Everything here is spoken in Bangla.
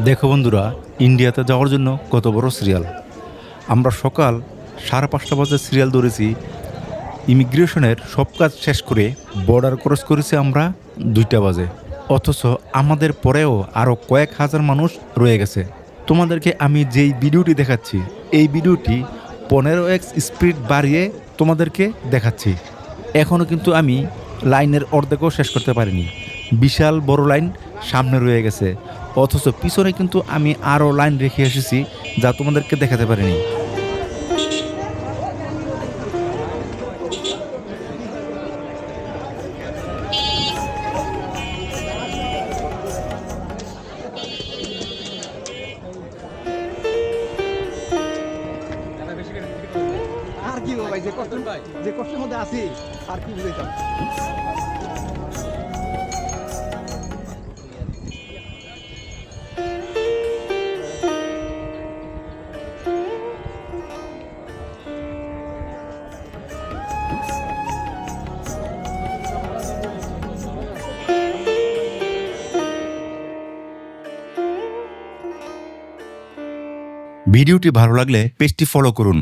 দেখো বন্ধুরা, ইন্ডিয়াতে যাওয়ার জন্য কত বড় সিরিয়াল। আমরা সকাল 5:30 বাজে সিরিয়াল ধরেছি। ইমিগ্রেশনের সব কাজ শেষ করে বর্ডার ক্রস করেছি আমরা 2টা বাজে। অথচ আমাদের পরেও আরও কয়েক হাজার মানুষ রয়ে গেছে। তোমাদেরকে আমি যেই ভিডিওটি দেখাচ্ছি, এই ভিডিওটি 15x স্পিড বাড়িয়ে তোমাদেরকে দেখাচ্ছি। এখনও কিন্তু আমি লাইনের অর্ধেকও শেষ করতে পারিনি। বিশাল বড় লাইন সামনে রয়ে গেছে, অথচ পিছনে কিন্তু আমি আরও লাইন রেখে এসেছি, যা তোমাদেরকে দেখাতে পারিনি। আর কি ভাই, যে কষ্টের মধ্যে আছি আর কি বুঝাইতাম। ভিডিওটি ভালো লাগলে পেজটি ফলো করুন।